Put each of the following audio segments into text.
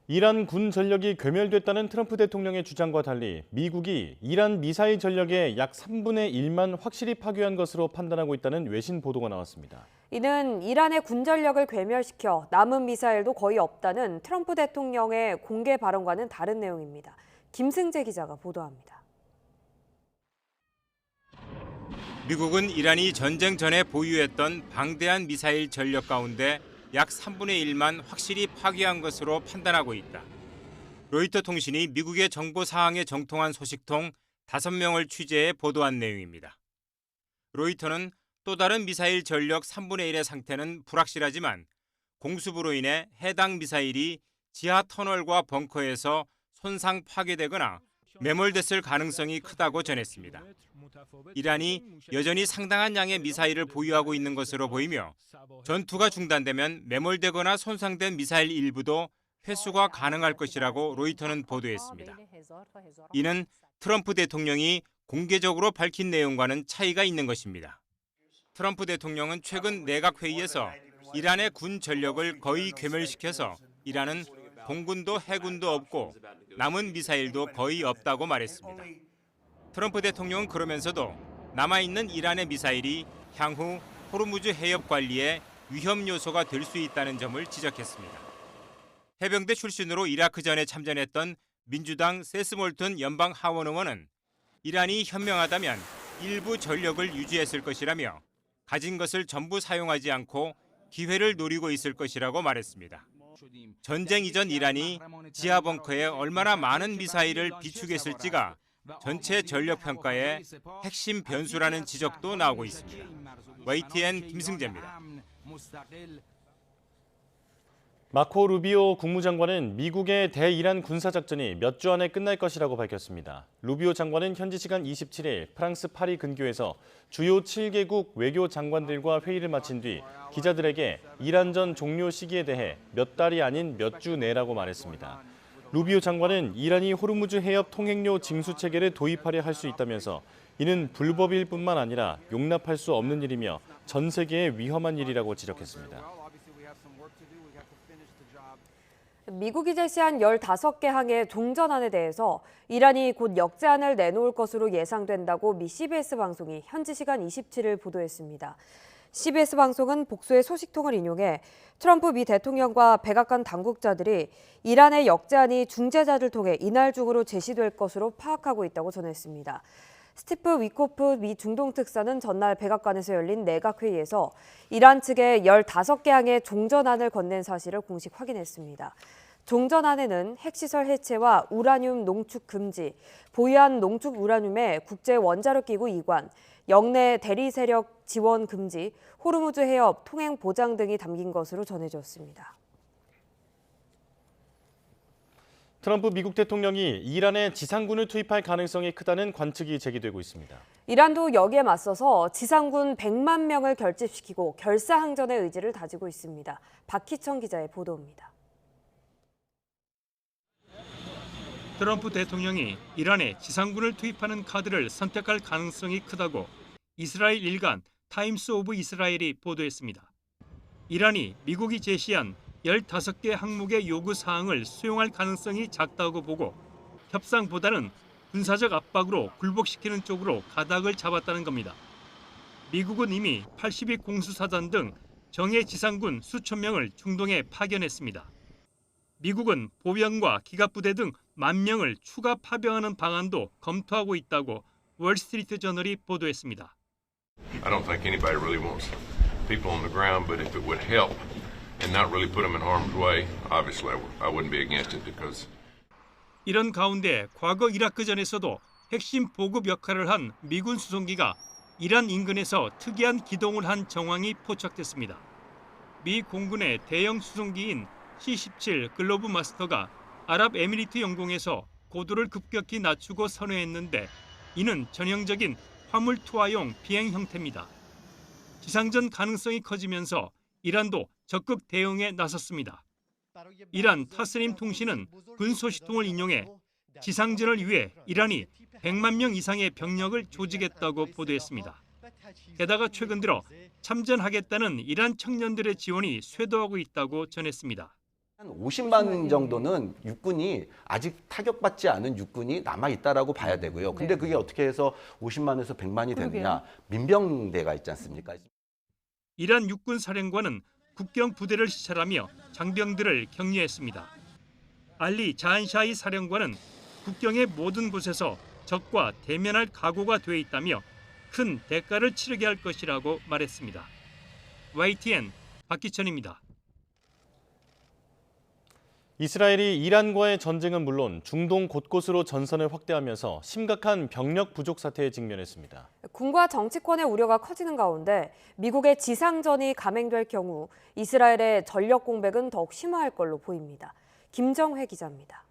이란 군 전력이 괴멸됐다는 트럼프 대통령의 주장과 달리 미국이 이란 미사일 전력의 약 3분의 1만 확실히 파괴한 것으로 판단하고 있다는 외신 보도가 나왔습니다. 이는 이란의 군전력을 괴멸시켜 남은 미사일도 거의 없다는 트럼프 대통령의 공개 발언과는 다른 내용입니다. 김승재 기자가 보도합니다. 미국은 이란이 전쟁 전에 보유했던 방대한 미사일 전력 가운데 약 3분의 1만 확실히 파괴한 것으로 판단하고 있다. 로이터 통신이 미국의 정보 사항에 정통한 소식통 5명을 취재해 보도한 내용입니다. 로이터는 또 다른 미사일 전력 3분의 1의 상태는 불확실하지만 공습으로 인해 해당 미사일이 지하 터널과 벙커에서 손상 파괴되거나 매몰됐을 가능성이 크다고 전했습니다. 이란이 여전히 상당한 양의 미사일을 보유하고 있는 것으로 보이며 전투가 중단되면 매몰되거나 손상된 미사일 일부도 회수가 가능할 것이라고 로이터는 보도했습니다. 이는 트럼프 대통령이 공개적으로 밝힌 내용과는 차이가 있는 것입니다. 트럼프 대통령은 최근 내각 회의에서 이란의 군 전력을 거의 괴멸시켜서 이란은 공군도 해군도 없고 남은 미사일도 거의 없다고 말했습니다. 트럼프 대통령은 그러면서도 남아있는 이란의 미사일이 향후 호르무즈 해협 관리에 위험 요소가 될 수 있다는 점을 지적했습니다. 해병대 출신으로 이라크전에 참전했던 민주당 세스몰튼 연방 하원 의원은 이란이 현명하다면 일부 전력을 유지했을 것이라며 가진 것을 전부 사용하지 않고 기회를 노리고 있을 것이라고 말했습니다. 전쟁 이전 이란이 지하 벙커에 얼마나 많은 미사일을 비축했을지가 전체 전력 평가의 핵심 변수라는 지적도 나오고 있습니다. YTN 김승재입니다. 마코 루비오 국무장관은 미국의 대이란 군사작전이 몇 주 안에 끝날 것이라고 밝혔습니다. 루비오 장관은 현지 시간 27일 프랑스 파리 근교에서 주요 7개국 외교 장관들과 회의를 마친 뒤 기자들에게 이란전 종료 시기에 대해 몇 달이 아닌 몇 주 내라고 말했습니다. 루비오 장관은 이란이 호르무즈 해협 통행료 징수 체계를 도입하려 할 수 있다면서 이는 불법일 뿐만 아니라 용납할 수 없는 일이며 전 세계에 위험한 일이라고 지적했습니다. 미국이 제시한 15개 항의 종전안에 대해서 이란이 곧 역제안을 내놓을 것으로 예상된다고 미 CBS 방송이 현지 시간 27일 보도했습니다. CBS 방송은 복수의 소식통을 인용해 트럼프 미 대통령과 백악관 당국자들이 이란의 역제안이 중재자를 통해 이날 중으로 제시될 것으로 파악하고 있다고 전했습니다. 스티프 위코프 미 중동 특사는 전날 백악관에서 열린 내각회의에서 이란 측에 15개 항의 종전안을 건넨 사실을 공식 확인했습니다. 종전안에는 핵시설 해체와 우라늄 농축 금지, 보유한 농축 우라늄의 국제 원자력 기구 이관, 영내 대리 세력 지원 금지, 호르무즈 해협 통행 보장 등이 담긴 것으로 전해졌습니다. 트럼프 미국 대통령이 이란에 지상군을 투입할 가능성이 크다는 관측이 제기되고 있습니다. 이란도 여기에 맞서서 지상군 100만 명을 결집시키고 결사항전의 의지를 다지고 있습니다. 박희청 기자의 보도입니다. 트럼프 대통령이 이란에 지상군을 투입하는 카드를 선택할 가능성이 크다고 이스라엘 일간 타임스 오브 이스라엘이 보도했습니다. 이란이 미국이 제시한 15개 항목의 요구 사항을 수용할 가능성이 작다고 보고 협상보다는 군사적 압박으로 굴복시키는 쪽으로 가닥을 잡았다는 겁니다. 미국은 이미 80위 공수사단 등 정예 지상군 수천 명을 중동에 파견했습니다. 미국은 보병과 기갑부대 등 10,000명을 추가 파병하는 방안도 검토하고 있다고 월스트리트 저널이 보도했습니다. I don't think anybody really wants people on the ground, but if it would help and not really put them in harm's way, obviously I wouldn't be against it because 이런 가운데 과거 이라크전에서도 핵심 보급 역할을 한 미군 수송기가 이란 인근에서 특이한 기동을 한 정황이 포착됐습니다. 미 공군의 대형 수송기인 C-17 글로브 마스터가 아랍에미리트 영공에서 고도를 급격히 낮추고 선회했는데 이는 전형적인 화물 투하용 비행 형태입니다. 지상전 가능성이 커지면서 이란도 적극 대응에 나섰습니다. 이란 타스님 통신은 군 소식통을 인용해 지상전을 위해 이란이 100만 명 이상의 병력을 조직했다고 보도했습니다. 게다가 최근 들어 참전하겠다는 이란 청년들의 지원이 쇄도하고 있다고 전했습니다. 한 50만 정도는 육군이 아직 타격받지 않은 육군이 남아 있다라고 봐야 되고요. 근데 그게 어떻게 해서 50만에서 100만이 됐느냐? 민병대가 있지 않습니까? 이란 육군 사령관은 국경 부대를 시찰하며 장병들을 격려했습니다. 알리 자한샤이 사령관은 국경의 모든 곳에서 적과 대면할 각오가 돼 있다며 큰 대가를 치르게 할 것이라고 말했습니다. YTN 박기천입니다. 이스라엘이 이란과의 전쟁은 물론 중동 곳곳으로 전선을 확대하면서 심각한 병력 부족 사태에 직면했습니다. 군과 정치권의 우려가 커지는 가운데 미국의 지상전이 감행될 경우 이스라엘의 전력 공백은 더욱 심화할 걸로 보입니다. 김정회 기자입니다.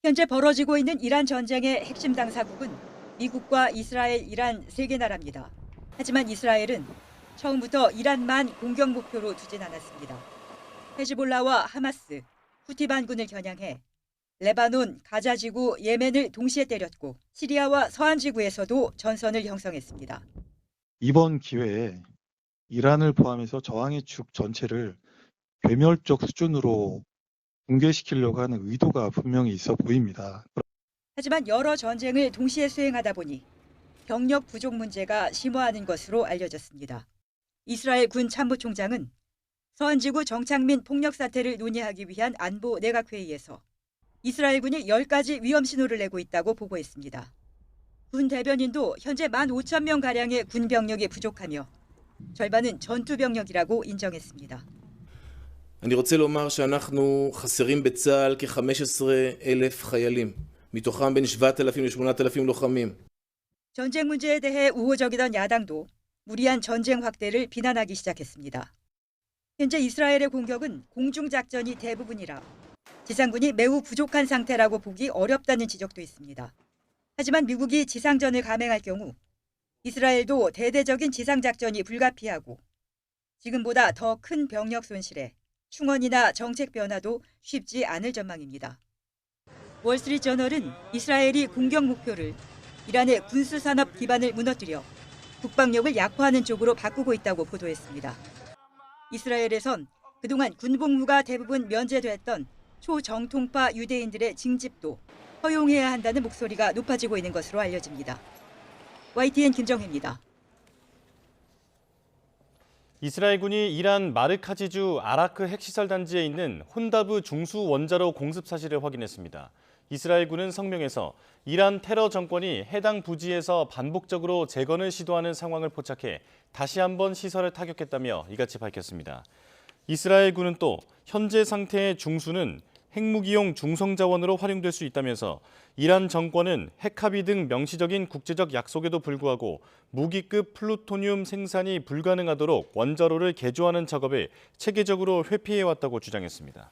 현재 벌어지고 있는 이란 전쟁의 핵심 당사국은 미국과 이스라엘, 이란 세 개 나라입니다. 하지만 이스라엘은 처음부터 이란만 공격 목표로 두진 않았습니다. 헤즈볼라와 하마스, 후티 반군을 겨냥해 레바논, 가자지구, 예멘을 동시에 때렸고 시리아와 서한 지구에서도 전선을 형성했습니다. 이번 기회에 이란을 포함해서 저항의 축 전체를 괴멸적 수준으로 붕괴시키려고 하는 의도가 분명히 있어 보입니다. 하지만 여러 전쟁을 동시에 수행하다 보니 병력 부족 문제가 심화하는 것으로 알려졌습니다. 이스라엘 군 참모총장은 서한지구 정착민 폭력 사태를 논의하기 위한 안보 내각회의에서 이스라엘군이 10가지 위험 신호를 내고 있다고 보고했습니다. 군 대변인도 현재 15,000명가량의 군 병력이 부족하며 절반은 전투 병력이라고 인정했습니다. אני רוצה לומר שאנחנו חסרים בצה"ל כ-15,000 חיילים, מתוכם בין 7,000 ל-8,000 לוחמים. 전쟁 문제에 대해 우호적이던 야당도 무리한 전쟁 확대를 비난하기 시작했습니다. 현재 이스라엘의 공격은 공중작전이 대부분이라 지상군이 매우 부족한 상태라고 보기 어렵다는 지적도 있습니다. 하지만 미국이 지상전을 감행할 경우 이스라엘도 대대적인 지상작전이 불가피하고 지금보다 더 큰 병력 손실에 충원이나 정책 변화도 쉽지 않을 전망입니다. 월스트리트저널은 이스라엘이 공격 목표를 이란의 군수산업 기반을 무너뜨려 국방력을 약화하는 쪽으로 바꾸고 있다고 보도했습니다. 이스라엘에선 그동안 군복무가 대부분 면제됐던 초정통파 유대인들의 징집도 허용해야 한다는 목소리가 높아지고 있는 것으로 알려집니다. YTN 김정혜입니다. 이스라엘군이 이란 마르카지주 아라크 핵시설 단지에 있는 혼다브 중수 원자로 공습 사실을 확인했습니다. 이스라엘군은 성명에서 이란 테러 정권이 해당 부지에서 반복적으로 재건을 시도하는 상황을 포착해 다시 한번 시설을 타격했다며 이같이 밝혔습니다. 이스라엘군은 또 현재 상태의 중수는 핵무기용 중성자원으로 활용될 수 있다면서 이란 정권은 핵합의 등 명시적인 국제적 약속에도 불구하고 무기급 플루토늄 생산이 불가능하도록 원자로를 개조하는 작업을 체계적으로 회피해왔다고 주장했습니다.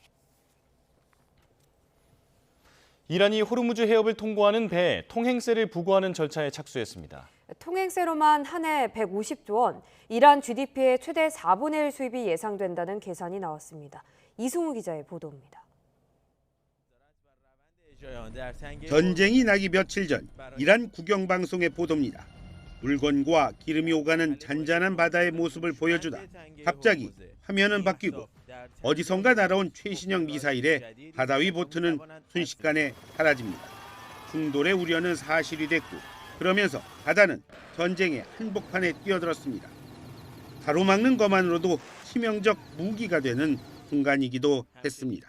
이란이 호르무즈 해협을 통과하는 배에 통행세를 부과하는 절차에 착수했습니다. 통행세로만 한 해 150조 원, 이란 GDP의 최대 4분의 1 수입이 예상된다는 계산이 나왔습니다. 이승우 기자의 보도입니다. 전쟁이 나기 며칠 전 이란 국영방송의 보도입니다. 물건과 기름이 오가는 잔잔한 바다의 모습을 보여주다 갑자기 화면은 바뀌고 어디선가 날아온 최신형 미사일에 바다 위 보트는 순식간에 사라집니다. 충돌의 우려는 사실이 됐고 그러면서 바다는 전쟁의 한복판에 뛰어들었습니다. 가로막는 것만으로도 치명적 무기가 되는 순간이기도 했습니다.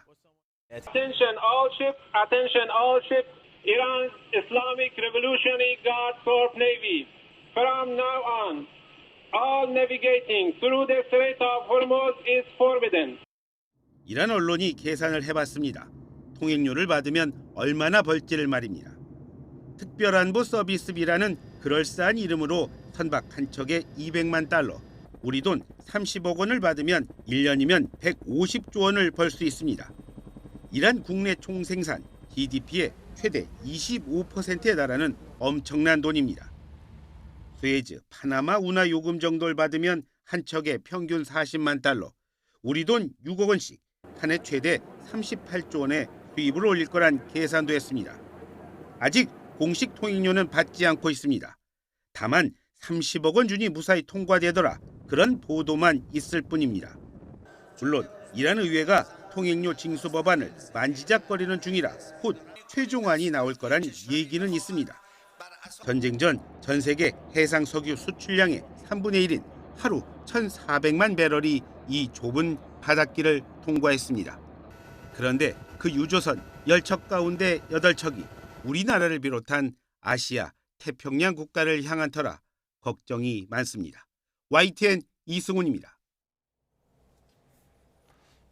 Attention all ships, attention all ships. Iran's Islamic Revolutionary Guard Corps Navy. From now on, all navigating through the Strait of Hormuz is forbidden. 이란 언론이 계산을 해봤습니다. 통행료를 받으면 얼마나 벌지를 말입니다. 특별안보 서비스비라는 그럴싸한 이름으로 선박 한 척에 200만 달러, 우리 돈 30억 원을 받으면 1년이면 150조 원을 벌 수 있습니다. 이란 국내 총생산 GDP의 최대 25%에 달하는 엄청난 돈입니다. 스웨즈, 파나마 운하 요금 정도를 받으면 한 척에 평균 40만 달러, 우리 돈 6억 원씩 한 해 최대 38조 원의 수입을 올릴 거란 계산도 했습니다. 아직 공식 통행료는 받지 않고 있습니다. 다만 30억 원 준이 무사히 통과되더라 그런 보도만 있을 뿐입니다. 물론 이란 의회가 통행료 징수 법안을 만지작거리는 중이라 곧 최종안이 나올 거란 얘기는 있습니다. 전쟁 전 전 세계 해상 석유 수출량의 3분의 1인 하루 1,400만 배럴이 이 좁은 바닷길을 통과했습니다. 그런데 그 유조선 10척 가운데 8척이 우리나라를 비롯한 아시아, 태평양 국가를 향한 터라 걱정이 많습니다. YTN 이승훈입니다.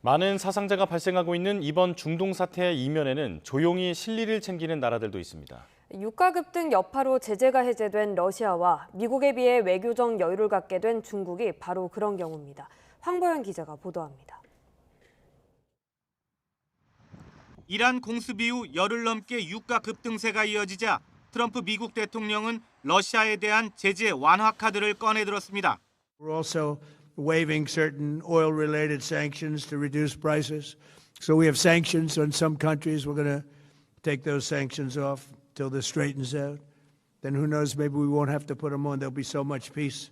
많은 사상자가 발생하고 있는 이번 중동 사태의 이면에는 조용히 실리를 챙기는 나라들도 있습니다. 유가 급등 여파로 제재가 해제된 러시아와 미국에 비해 외교적 여유를 갖게 된 중국이 바로 그런 경우입니다. 황보현 기자가 보도합니다. 이란 공습 이후 열흘 넘게 유가 급등세가 이어지자 트럼프 미국 대통령은 러시아에 대한 제재 완화 카드를 꺼내들었습니다. We're also waiving certain oil-related sanctions to reduce prices. So we have sanctions on some countries. We're going to take those sanctions off till this straightens out. Then who knows, maybe we won't have to put them on. There'll be so much peace.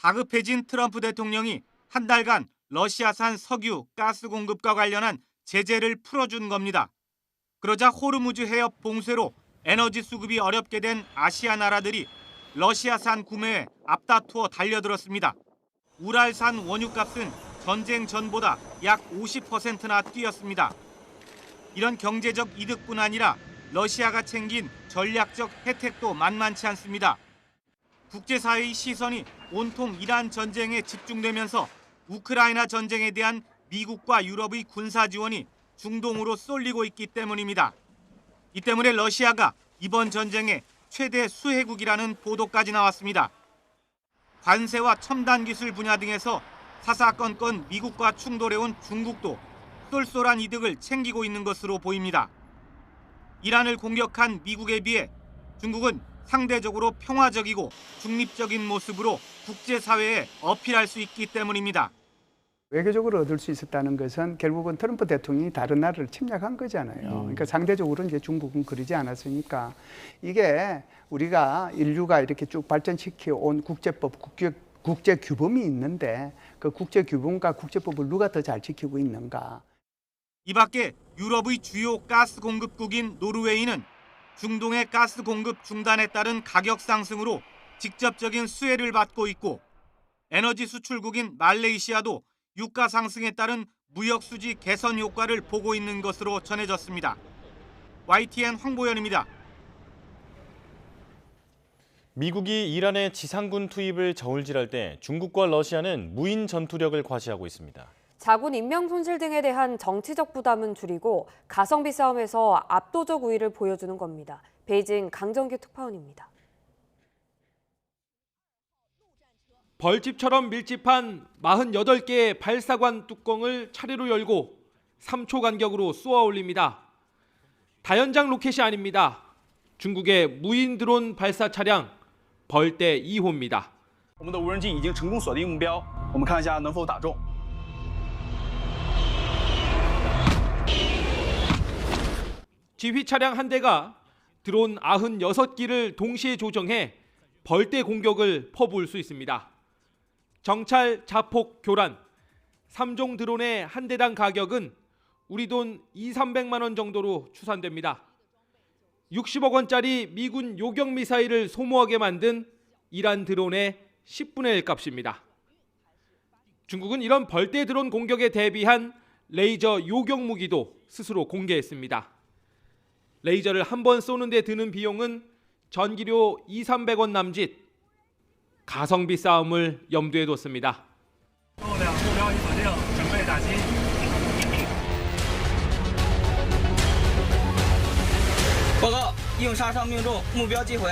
다급해진 트럼프 대통령이 한 달간 러시아산 석유, 가스 공급과 관련한 제재를 풀어준 겁니다. 그러자 호르무즈 해협 봉쇄로 에너지 수급이 어렵게 된 아시아 나라들이 러시아산 구매에 앞다투어 달려들었습니다. 우랄산 원유값은 전쟁 전보다 약 50%나 뛰었습니다. 이런 경제적 이득뿐 아니라 러시아가 챙긴 전략적 혜택도 만만치 않습니다. 국제사회의 시선이 온통 이란 전쟁에 집중되면서 우크라이나 전쟁에 대한 미국과 유럽의 군사 지원이 중동으로 쏠리고 있기 때문입니다. 이 때문에 러시아가 이번 전쟁의 최대 수혜국이라는 보도까지 나왔습니다. 관세와 첨단 기술 분야 등에서 사사건건 미국과 충돌해온 중국도 쏠쏠한 이득을 챙기고 있는 것으로 보입니다. 이란을 공격한 미국에 비해 중국은 상대적으로 평화적이고 중립적인 모습으로 국제사회에 어필할 수 있기 때문입니다. 외교적으로 얻을 수 있었다는 것은 결국은 트럼프 대통령이 다른 나라를 침략한 거잖아요. 그러니까 상대적으로 이제 중국은 그러지 않았으니까 이게 우리가 인류가 이렇게 쭉 발전시켜 온 국제법, 국제 규범이 있는데 그 국제 규범과 국제법을 누가 더 잘 지키고 있는가? 이 밖에 유럽의 주요 가스 공급국인 노르웨이는 중동의 가스 공급 중단에 따른 가격 상승으로 직접적인 수혜를 받고 있고 에너지 수출국인 말레이시아도 유가 상승에 따른 무역 수지 개선 효과를 보고 있는 것으로 전해졌습니다. YTN 황보현입니다. 미국이 이란의 지상군 투입을 저울질할 때 중국과 러시아는 무인 전투력을 과시하고 있습니다. 자군 인명 손실 등에 대한 정치적 부담은 줄이고 가성비 싸움에서 압도적 우위를 보여주는 겁니다. 베이징 강정규 특파원입니다. 벌집처럼 밀집한 48개의 발사관 뚜껑을 차례로 열고 3초 간격으로 쏘아 올립니다. 다연장 로켓이 아닙니다. 중국의 무인 드론 발사 차량 벌떼 2호입니다. 我们的无人机已经成功锁定目标，我们看一下能否打中。 지휘 차량 한 대가 드론 96기를 동시에 조정해 벌떼 공격을 퍼부을 수 있습니다. 정찰, 자폭, 교란, 3종 드론의 한 대당 가격은 우리 돈 200~300만 원 정도로 추산됩니다. 60억 원짜리 미군 요격 미사일을 소모하게 만든 이란 드론의 10분의 1 값입니다. 중국은 이런 벌떼 드론 공격에 대비한 레이저 요격 무기도 스스로 공개했습니다. 레이저를 한 번 쏘는 데 드는 비용은 전기료 200~300원 남짓. 가성비 싸움을 염두에 뒀습니다. 报告，硬杀伤命中，目标击毁。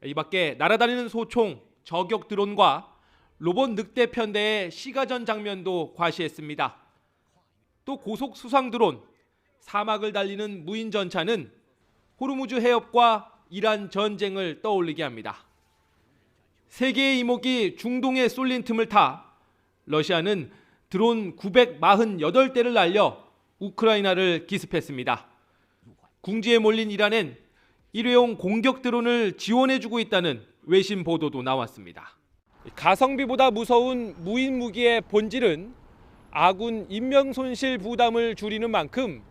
이 밖에 날아다니는 소총, 저격 드론과 로봇 늑대 편대의 시가전 장면도 과시했습니다. 또 고속 수상 드론, 사막을 달리는 무인 전차는 호르무즈 해협과 이란 전쟁을 떠올리게 합니다. 세계의 이목이 중동에 쏠린 틈을 타 러시아는 드론 948대를 날려 우크라이나를 기습했습니다. 궁지에 몰린 이란엔 일회용 공격 드론을 지원해주고 있다는 외신 보도도 나왔습니다. 가성비보다 무서운 무인 무기의 본질은 아군 인명 손실 부담을 줄이는 만큼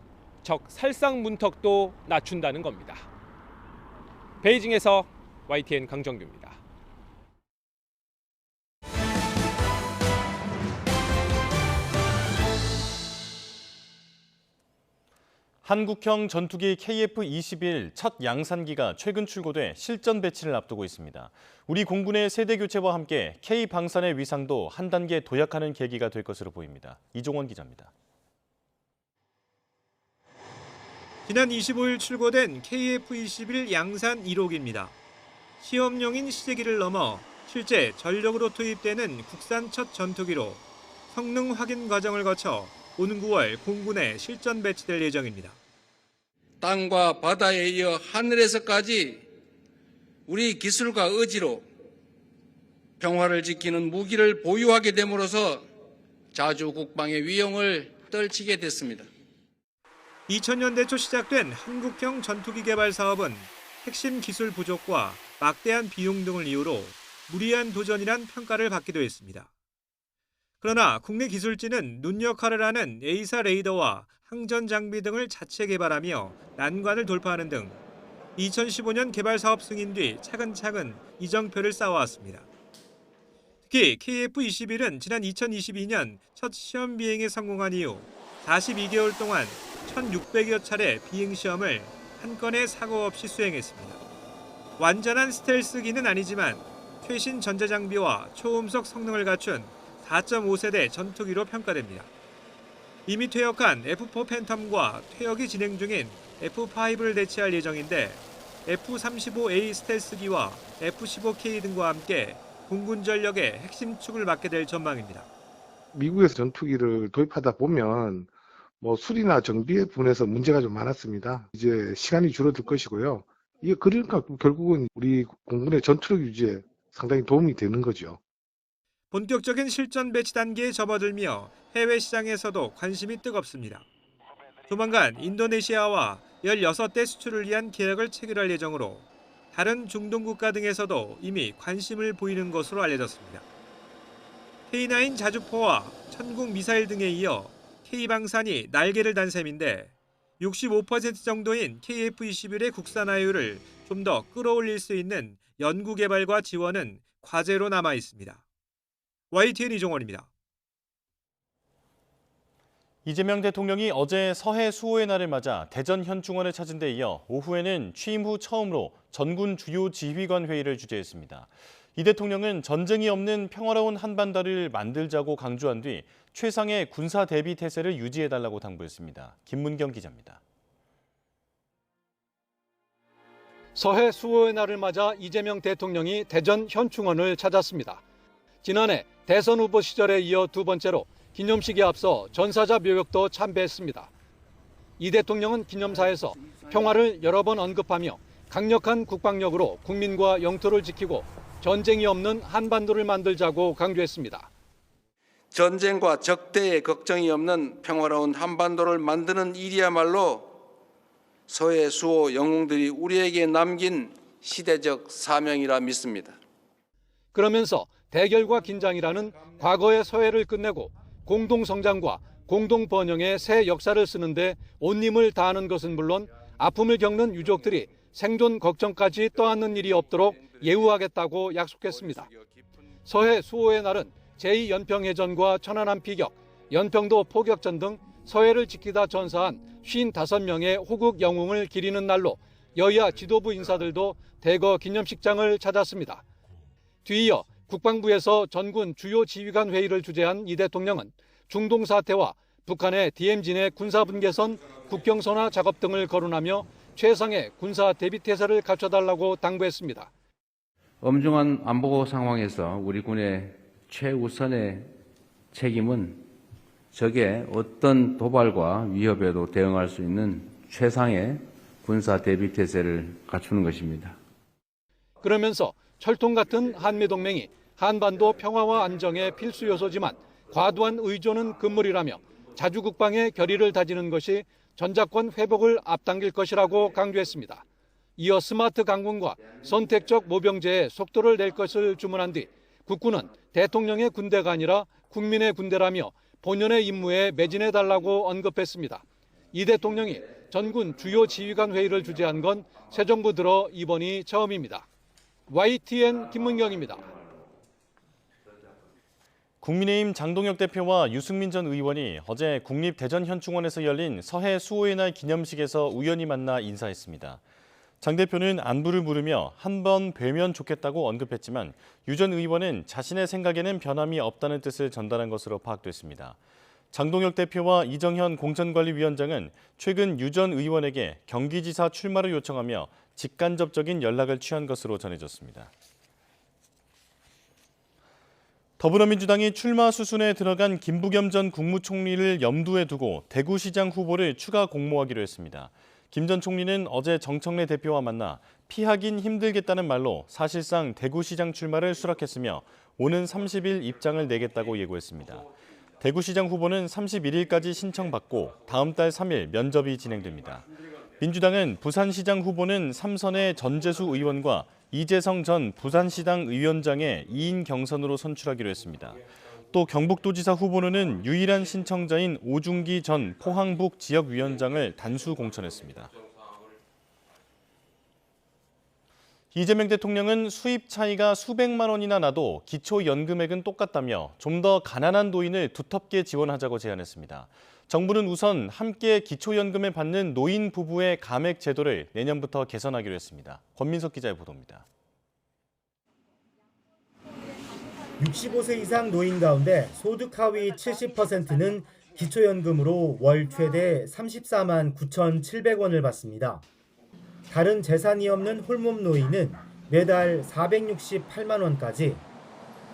적 살상 문턱도 낮춘다는 겁니다. 베이징에서 YTN 강정규입니다. 한국형 전투기 KF-21 첫 양산기가 최근 출고돼 실전 배치를 앞두고 있습니다. 우리 공군의 세대 교체와 함께 K-방산의 위상도 한 단계 도약하는 계기가 될 것으로 보입니다. 이종원 기자입니다. 지난 25일 출고된 KF-21 양산 1호기입니다. 시험용인 시제기를 넘어 실제 전력으로 투입되는 국산 첫 전투기로 성능 확인 과정을 거쳐 오는 9월 공군에 실전 배치될 예정입니다. 땅과 바다에 이어 하늘에서까지 우리 기술과 의지로 평화를 지키는 무기를 보유하게 됨으로써 자주 국방의 위용을 떨치게 됐습니다. 2000년대 초 시작된 한국형 전투기 개발 사업은 핵심 기술 부족과 막대한 비용 등을 이유로 무리한 도전이란 평가를 받기도 했습니다. 그러나 국내 기술진은 눈 역할을 하는 A사 레이더와 항전 장비 등을 자체 개발하며 난관을 돌파하는 등 2015년 개발 사업 승인 뒤 차근차근 이정표를 쌓아왔습니다. 특히 KF-21은 지난 2022년 첫 시험 비행에 성공한 이후 42개월 동안 1,600여 차례 비행 시험을 한 건의 사고 없이 수행했습니다. 완전한 스텔스기는 아니지만 최신 전자장비와 초음속 성능을 갖춘 4.5세대 전투기로 평가됩니다. 이미 퇴역한 F4 팬텀과 퇴역이 진행 중인 F5를 대체할 예정인데 F-35A 스텔스기와 F-15K 등과 함께 공군 전력의 핵심 축을 맡게 될 전망입니다. 미국에서 전투기를 도입하다 보면 수리나 정비 부분에서 문제가 좀 많았습니다. 이제 시간이 줄어들 것이고요. 이게 그러니까 결국은 우리 공군의 전투력 유지에 상당히 도움이 되는 거죠. 본격적인 실전 배치 단계에 접어들며 해외 시장에서도 관심이 뜨겁습니다. 조만간 인도네시아와 16대 수출을 위한 계약을 체결할 예정으로 다른 중동 국가 등에서도 이미 관심을 보이는 것으로 알려졌습니다. K9 자주포와 천궁 미사일 등에 이어 K방산이 날개를 단 셈인데 65% 정도인 KF-21의 국산화율을 좀 더 끌어올릴 수 있는 연구 개발과 지원은 과제로 남아 있습니다. YTN 이종원입니다. 이재명 대통령이 어제 서해 수호의 날을 맞아 대전 현충원을 찾은 데 이어 오후에는 취임 후 처음으로 전군 주요 지휘관 회의를 주재했습니다. 이 대통령은 전쟁이 없는 평화로운 한반도를 만들자고 강조한 뒤 최상의 군사 대비 태세를 유지해달라고 당부했습니다. 김문경 기자입니다. 서해 수호의 날을 맞아 이재명 대통령이 대전 현충원을 찾았습니다. 지난해 대선 후보 시절에 이어 두 번째로 기념식에 앞서 전사자 묘역도 참배했습니다. 이 대통령은 기념사에서 평화를 여러 번 언급하며 강력한 국방력으로 국민과 영토를 지키고 전쟁이 없는 한반도를 만들자고 강조했습니다. 전쟁과 적대의 걱정이 없는 평화로운 한반도를 만드는 일이야말로 서해 수호 영웅들이 우리에게 남긴 시대적 사명이라 믿습니다. 그러면서 대결과 긴장이라는 과거의 서해를 끝내고 공동성장과 공동번영의 새 역사를 쓰는데 온 힘을 다하는 것은 물론 아픔을 겪는 유족들이 생존 걱정까지 떠안는 일이 없도록 예우하겠다고 약속했습니다. 서해 수호의 날은 제2연평해전과 천안함 피격, 연평도 포격전 등 서해를 지키다 전사한 55명의 호국 영웅을 기리는 날로 여야 지도부 인사들도 대거 기념식장을 찾았습니다. 뒤이어 국방부에서 전군 주요 지휘관 회의를 주재한 이 대통령은 중동 사태와 북한의 DMZ 내 군사분계선, 국경선화 작업 등을 거론하며 최상의 군사 대비 태세를 갖춰달라고 당부했습니다. 엄중한 안보 상황에서 우리 군의 최우선의 책임은 적의 어떤 도발과 위협에도 대응할 수 있는 최상의 군사 대비 태세를 갖추는 것입니다. 그러면서 철통 같은 한미동맹이 한반도 평화와 안정의 필수 요소지만 과도한 의존은 금물이라며 자주국방의 결의를 다지는 것이 전작권 회복을 앞당길 것이라고 강조했습니다. 이어 스마트 강군과 선택적 모병제에 속도를 낼 것을 주문한 뒤 국군은 대통령의 군대가 아니라 국민의 군대라며 본연의 임무에 매진해달라고 언급했습니다. 이 대통령이 전군 주요 지휘관 회의를 주재한 건 새 정부 들어 이번이 처음입니다. YTN 김문경입니다. 국민의힘 장동혁 대표와 유승민 전 의원이 어제 국립대전현충원에서 열린 서해 수호의 날 기념식에서 우연히 만나 인사했습니다. 장 대표는 안부를 물으며 한 번 뵈면 좋겠다고 언급했지만 유 전 의원은 자신의 생각에는 변함이 없다는 뜻을 전달한 것으로 파악됐습니다. 장동혁 대표와 이정현 공천관리위원장은 최근 유 전 의원에게 경기지사 출마를 요청하며 직간접적인 연락을 취한 것으로 전해졌습니다. 더불어민주당이 출마 수순에 들어간 김부겸 전 국무총리를 염두에 두고 대구시장 후보를 추가 공모하기로 했습니다. 김 전 총리는 어제 정청래 대표와 만나 피하긴 힘들겠다는 말로 사실상 대구시장 출마를 수락했으며 오는 30일 입장을 내겠다고 예고했습니다. 대구시장 후보는 31일까지 신청받고 다음 달 3일 면접이 진행됩니다. 민주당은 부산시장 후보는 삼선의 전재수 의원과 이재성 전 부산시당 위원장의 2인 경선으로 선출하기로 했습니다. 또 경북도지사 후보로는 유일한 신청자인 오중기 전 포항북 지역위원장을 단수 공천했습니다. 이재명 대통령은 수입 차이가 수백만 원이나 나도 기초연금액은 똑같다며 좀 더 가난한 노인을 두텁게 지원하자고 제안했습니다. 정부는 우선 함께 기초연금을 받는 노인 부부의 감액 제도를 내년부터 개선하기로 했습니다. 권민석 기자의 보도입니다. 65세 이상 노인 가운데 소득 하위 70%는 기초연금으로 월 최대 34만 9,700원을 받습니다. 다른 재산이 없는 홀몸 노인은 매달 468만 원까지,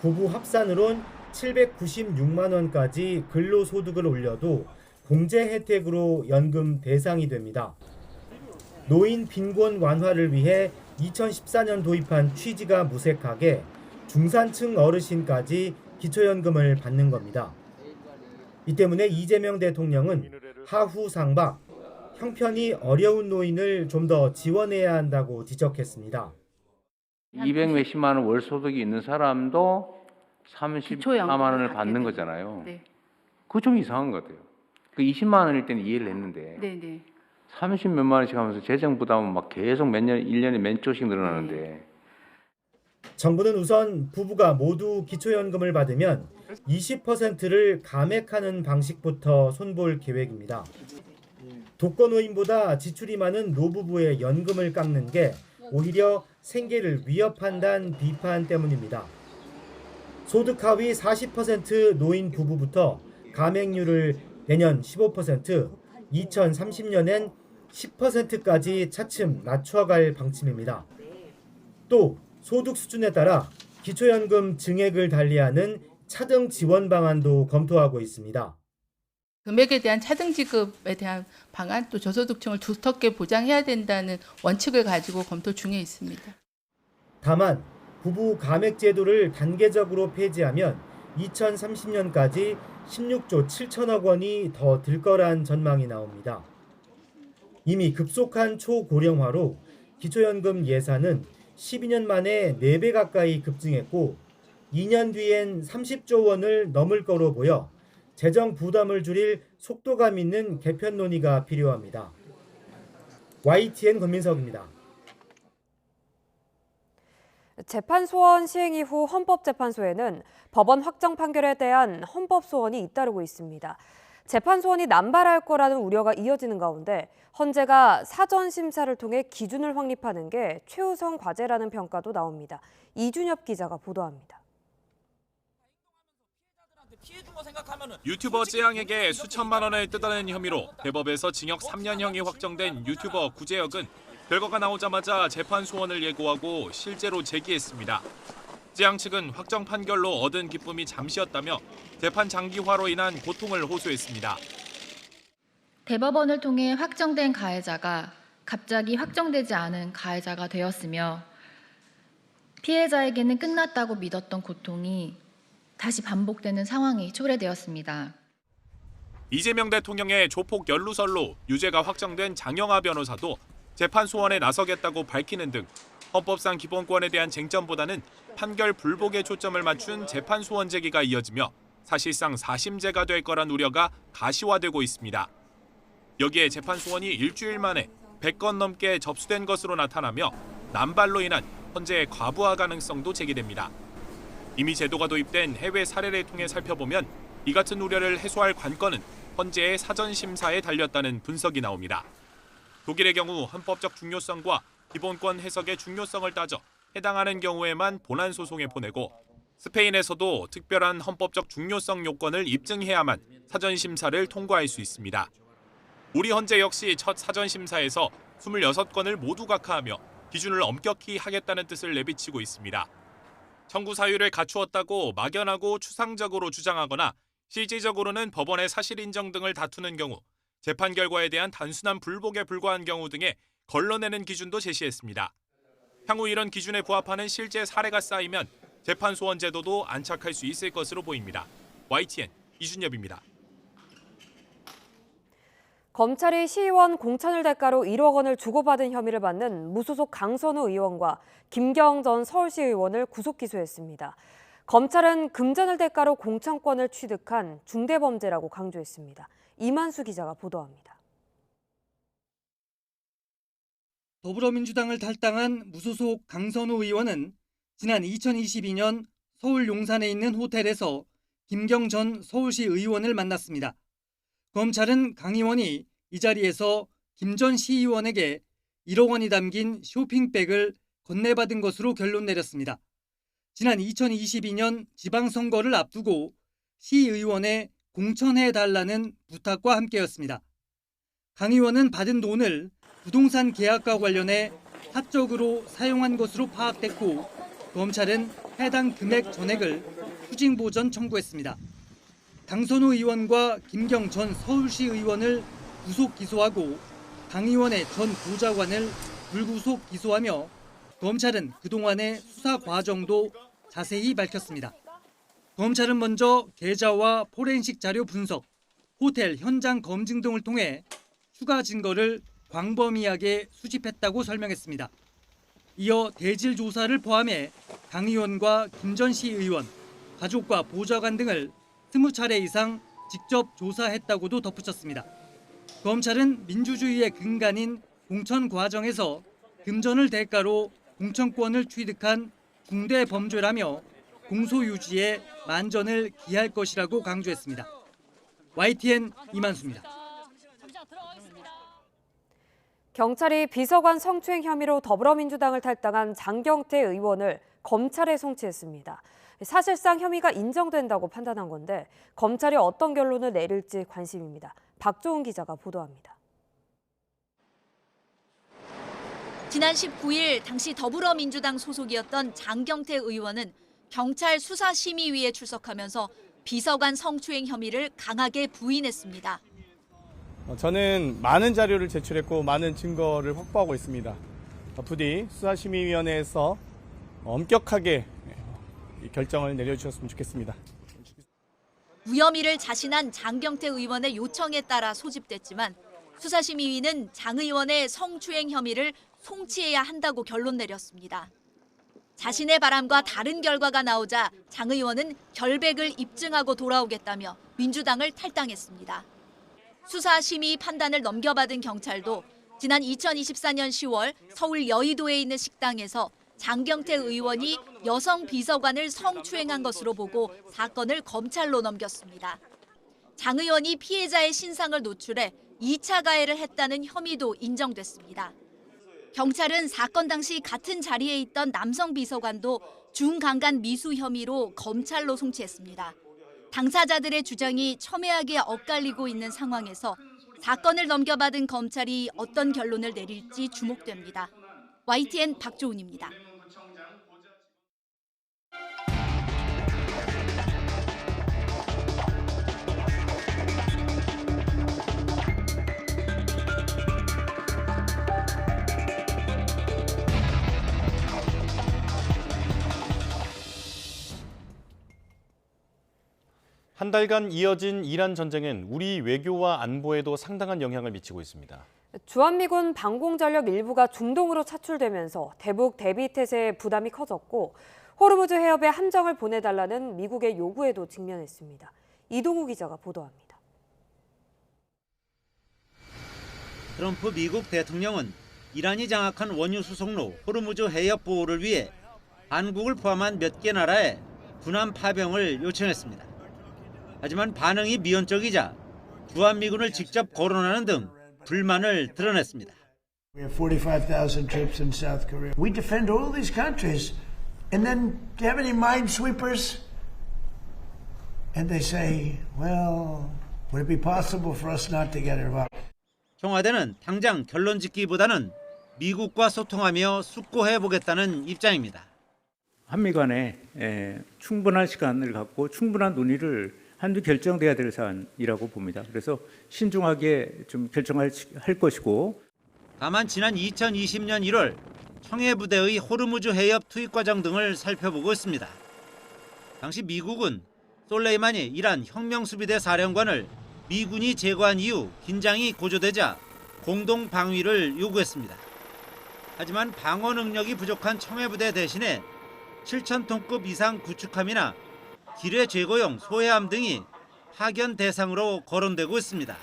부부 합산으론 796만 원까지 근로소득을 올려도 공제 혜택으로 연금 대상이 됩니다. 노인 빈곤 완화를 위해 2014년 도입한 취지가 무색하게 중산층 어르신까지 기초연금을 받는 겁니다. 이 때문에 이재명 대통령은 하후 상박, 형편이 어려운 노인을 좀 더 지원해야 한다고 지적했습니다. 200 몇십만 원 월 소득이 있는 사람도 34만 원을 받는 거잖아요. 네. 그거 좀 이상한 것 같아요. 그 20만 원일 때는 이해를 했는데 네네. 30 몇만 원씩 하면서 재정 부담은 막 계속 몇 년, 1년에 몇 조씩 늘어나는데. 정부는 우선 부부가 모두 기초연금을 받으면 20%를 감액하는 방식부터 손볼 계획입니다. 독거노인보다 지출이 많은 노부부의 연금을 깎는 게 오히려 생계를 위협한다는 비판 때문입니다. 소득 하위 40% 노인 부부부터 감액률을 내년 15%, 2030년엔 10%까지 차츰 낮춰갈 방침입니다. 또 소득 수준에 따라 기초연금 증액을 달리하는 차등 지원 방안도 검토하고 있습니다. 금액에 대한 차등 지급에 대한 방안, 또 저소득층을 두텁게 보장해야 된다는 원칙을 가지고 검토 중에 있습니다. 다만 부부 감액 제도를 단계적으로 폐지하면 2030년까지 16조 7천억 원이 더 들 거란 전망이 나옵니다. 이미 급속한 초고령화로 기초연금 예산은 12년 만에 4배 가까이 급증했고 2년 뒤엔 30조 원을 넘을 거로 보여 재정 부담을 줄일 속도감 있는 개편 논의가 필요합니다. YTN 권민석입니다. 재판 소원 시행 이후 헌법재판소에는 법원 확정 판결에 대한 헌법 소원이 잇따르고 있습니다. 재판 소원이 남발할 거라는 우려가 이어지는 가운데 헌재가 사전 심사를 통해 기준을 확립하는 게 최우선 과제라는 평가도 나옵니다. 이준엽 기자가 보도합니다. 유튜버 쯔양에게 수천만 원을 뜯어낸 혐의로 대법에서 징역 3년형이 확정된 유튜버 구제혁은 결과가 나오자마자 재판 소원을 예고하고 실제로 제기했습니다. 쯔양 측은 확정 판결로 얻은 기쁨이 잠시였다며 재판 장기화로 인한 고통을 호소했습니다. 대법원을 통해 확정된 가해자가 갑자기 확정되지 않은 가해자가 되었으며 피해자에게는 끝났다고 믿었던 고통이 다시 반복되는 상황이 초래되었습니다. 이재명 대통령의 조폭 연루설로 유죄가 확정된 장영하 변호사도 재판 소원에 나서겠다고 밝히는 등 헌법상 기본권에 대한 쟁점보다는 판결 불복에 초점을 맞춘 재판 소원 제기가 이어지며 사실상 사심제가 될 거란 우려가 가시화되고 있습니다. 여기에 재판 소원이 일주일 만에 100건 넘게 접수된 것으로 나타나며 남발로 인한 헌재의 과부하 가능성도 제기됩니다. 이미 제도가 도입된 해외 사례를 통해 살펴보면 이 같은 우려를 해소할 관건은 헌재의 사전 심사에 달렸다는 분석이 나옵니다. 독일의 경우 헌법적 중요성과 기본권 해석의 중요성을 따져 해당하는 경우에만 본안 소송에 보내고 스페인에서도 특별한 헌법적 중요성 요건을 입증해야만 사전 심사를 통과할 수 있습니다. 우리 헌재 역시 첫 사전 심사에서 26건을 모두 각하하며 기준을 엄격히 하겠다는 뜻을 내비치고 있습니다. 청구 사유를 갖추었다고 막연하고 추상적으로 주장하거나 실질적으로는 법원의 사실 인정 등을 다투는 경우, 재판 결과에 대한 단순한 불복에 불과한 경우 등에 걸러내는 기준도 제시했습니다. 향후 이런 기준에 부합하는 실제 사례가 쌓이면 재판 소원 제도도 안착할 수 있을 것으로 보입니다. YTN 이준엽입니다. 검찰이 시의원 공천을 대가로 1억 원을 주고받은 혐의를 받는 무소속 강선우 의원과 김경 전 서울시 의원을 구속 기소했습니다. 검찰은 금전을 대가로 공천권을 취득한 중대범죄라고 강조했습니다. 이만수 기자가 보도합니다. 더불어민주당을 탈당한 무소속 강선우 의원은 지난 2022년 서울 용산에 있는 호텔에서 김경 전 서울시 의원을 만났습니다. 검찰은 강 의원이 이 자리에서 김 전 시의원에게 1억 원이 담긴 쇼핑백을 건네받은 것으로 결론 내렸습니다. 지난 2022년 지방선거를 앞두고 시의원에 공천해달라는 부탁과 함께였습니다. 강 의원은 받은 돈을 부동산 계약과 관련해 사적으로 사용한 것으로 파악됐고 검찰은 해당 금액 전액을 수징보전 청구했습니다. 강선우 의원과 김경 전 서울시 의원을 구속 기소하고 강 의원의 전 보좌관을 불구속 기소하며 검찰은 그동안의 수사 과정도 자세히 밝혔습니다. 검찰은 먼저 계좌와 포렌식 자료 분석, 호텔 현장 검증 등을 통해 추가 증거를 광범위하게 수집했다고 설명했습니다. 이어 대질 조사를 포함해 강 의원과 김 전 시의원, 가족과 보좌관 등을 20차례 이상 직접 조사했다고도 덧붙였습니다. 검찰은 민주주의의 근간인 공천 과정에서 금전을 대가로 공천권을 취득한 중대 범죄라며 공소 유지에 만전을 기할 것이라고 강조했습니다. YTN 이만수입니다. 경찰이 비서관 성추행 혐의로 더불어민주당을 탈당한 장경태 의원을 검찰에 송치했습니다. 사실상 혐의가 인정된다고 판단한 건데 검찰이 어떤 결론을 내릴지 관심입니다. 박조은 기자가 보도합니다. 지난 19일 당시 더불어민주당 소속이었던 장경태 의원은 경찰 수사심의위에 출석하면서 비서관 성추행 혐의를 강하게 부인했습니다. 저는 많은 자료를 제출했고 많은 증거를 확보하고 있습니다. 부디 수사심의위원회에서 엄격하게 결정을 내려주셨으면 좋겠습니다. 무혐의를 자신한 장경태 의원의 요청에 따라 소집됐지만 수사심의위는 장 의원의 성추행 혐의를 송치해야 한다고 결론 내렸습니다. 자신의 바람과 다른 결과가 나오자 장 의원은 결백을 입증하고 돌아오겠다며 민주당을 탈당했습니다. 수사심의 판단을 넘겨받은 경찰도 지난 2024년 10월 서울 여의도에 있는 식당에서 장경태 의원이 여성 비서관을 성추행한 것으로 보고 사건을 검찰로 넘겼습니다. 장 의원이 피해자의 신상을 노출해 2차 가해를 했다는 혐의도 인정됐습니다. 경찰은 사건 당시 같은 자리에 있던 남성 비서관도 중강간 미수 혐의로 검찰로 송치했습니다. 당사자들의 주장이 첨예하게 엇갈리고 있는 상황에서 사건을 넘겨받은 검찰이 어떤 결론을 내릴지 주목됩니다. YTN 박조은입니다. 한 달간 이어진 이란 전쟁은 우리 외교와 안보에도 상당한 영향을 미치고 있습니다. 주한미군 방공전력 일부가 중동으로 차출되면서 대북 대비 태세의 부담이 커졌고 호르무즈 해협에 함정을 보내달라는 미국의 요구에도 직면했습니다. 이동우 기자가 보도합니다. 트럼프 미국 대통령은 이란이 장악한 원유 수송로 호르무즈 해협 보호를 위해 한국을 포함한 몇 개 나라에 군함 파병을 요청했습니다. 하지만 반응이 미온적이자 주한미군을 직접 거론하는 등 불만을 드러냈습니다. We have 45,000 troops in South Korea. We defend all these countries. And then, do you have any minesweepers? And they say, well, would it be possible for us not to get involved? 청와대는 당장 결론 짓기보다는 미국과 소통하며 숙고해보겠다는 입장입니다. 한미 간에 충분한 시간을 갖고 충분한 논의를 한두 결정돼야 될 사안이라고 봅니다. 그래서 신중하게 좀 결정할 것이고. 다만 지난 2020년 1월 청해부대의 호르무즈 해협 투입 과정 등을 살펴보고 있습니다. 당시 미국은 솔레이마니 이란 혁명수비대 사령관을 미군이 제거한 이후 긴장이 고조되자 공동 방위를 요구했습니다. 하지만 방어 능력이 부족한 청해부대 대신에 7,000톤급 이상 구축함이나 기뢰 제거용 소해함 등이 파견 대상으로 거론되고 있습니다.